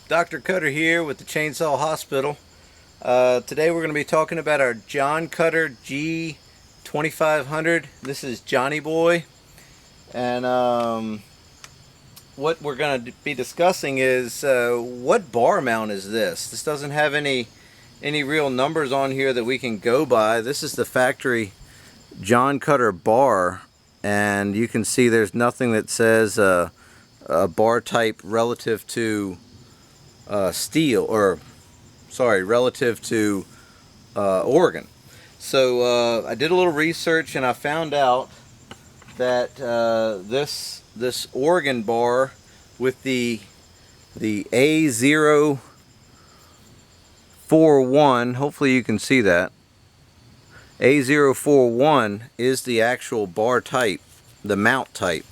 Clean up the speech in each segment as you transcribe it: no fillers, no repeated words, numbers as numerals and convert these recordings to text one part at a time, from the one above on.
Dr. Cutter here with the Chainsaw Hospital. Today we're going to be talking about our JonCutter G2500. This is Johnny Boy, and what we're going to be discussing is what bar mount is this? This doesn't have any real numbers on here that we can go by. This is the factory JonCutter bar, and you can see there's nothing that says a bar type relative to steel, or sorry, relative to Oregon. So I did a little research and I found out that this Oregon bar with the A041, hopefully you can see that, A041 is the actual bar type, the mount type.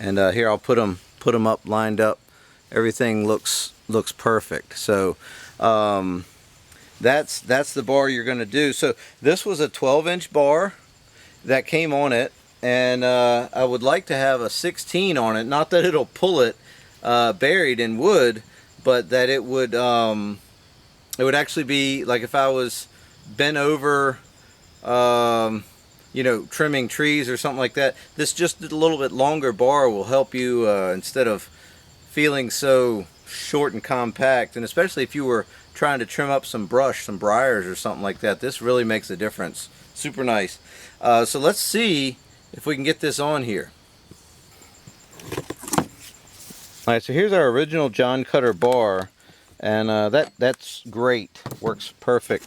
And here I'll put them up, lined up. Everything looks perfect. So that's the bar you're going to do. So this was a 12-inch bar that came on it, and I would like to have a 16 on it. Not that it'll pull it buried in wood, but that it would actually be like if I was bent over, you know, trimming trees or something like that. This just a little bit longer bar will help you instead of feeling so short and compact, and especially if you were trying to trim up some brush, some briars or something like that, this really makes a difference. Super nice. So let's see if we can get this on here. Alright, so here's our original JonCutter bar, and that's great, works perfect.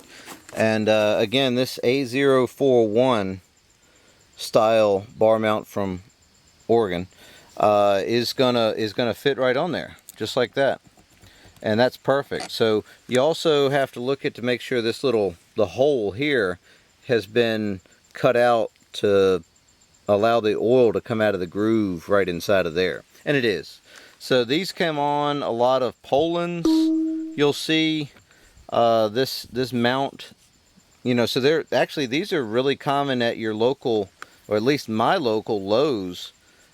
And again, this A041 style bar mount from Oregon is gonna fit right on there, just like that, and that's perfect. So you also have to look at to make sure this the hole here has been cut out to allow the oil to come out of the groove right inside of there, and it is. So these come on a lot of Polands. You'll see this mount, you know, so they're actually, these are really common at your local, or at least my local Lowe's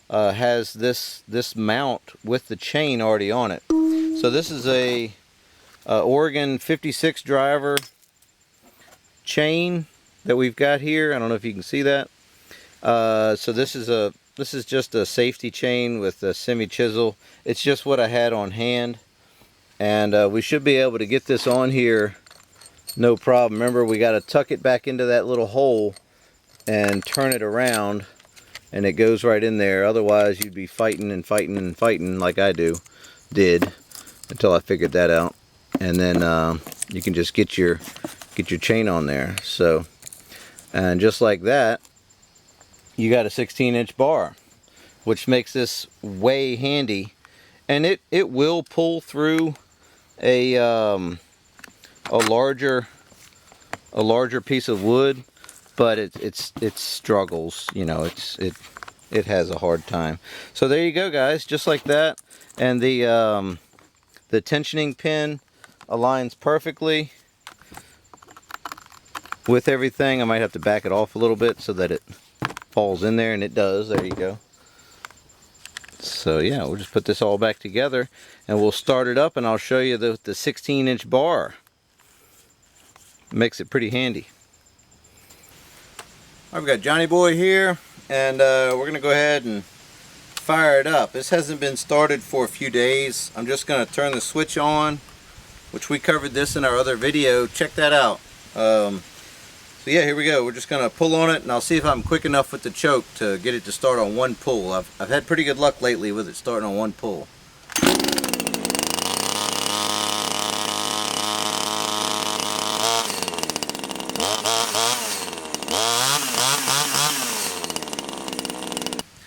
has this mount with the chain already on it. So this is a Oregon 56 driver chain that we've got here. I don't know if you can see that. So this is just a safety chain with a semi chisel. It's just what I had on hand, and we should be able to get this on here no problem. Remember, we got to tuck it back into that little hole and turn it around, and it goes right in there. Otherwise you'd be fighting and fighting and fighting like I did until I figured that out, and then you can just get your chain on there. So, and just like that, you got a 16-inch bar, which makes this way handy, and it will pull through a larger piece of wood, but it struggles, you know, it has a hard time. So there you go, guys, just like that. And the tensioning pin aligns perfectly with everything. I might have to back it off a little bit so that it falls in there, and it does. There you go. So yeah, we'll just put this all back together and we'll start it up, and I'll show you the 16-inch bar. Makes it pretty handy. I've got Johnny Boy here, and we're gonna go ahead and fire it up. This hasn't been started for a few days. I'm just gonna turn the switch on, which we covered this in our other video. Check that out. So yeah, here we go. We're just gonna pull on it, and I'll see if I'm quick enough with the choke to get it to start on one pull. I've had pretty good luck lately with it starting on one pull.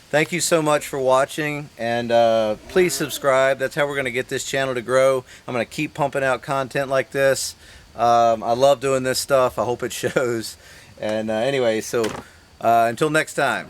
Thank you so much for watching, and please subscribe. That's how we're going to get this channel to grow. I'm going to keep pumping out content like this. I love doing this stuff. I hope it shows. And anyway, so until next time.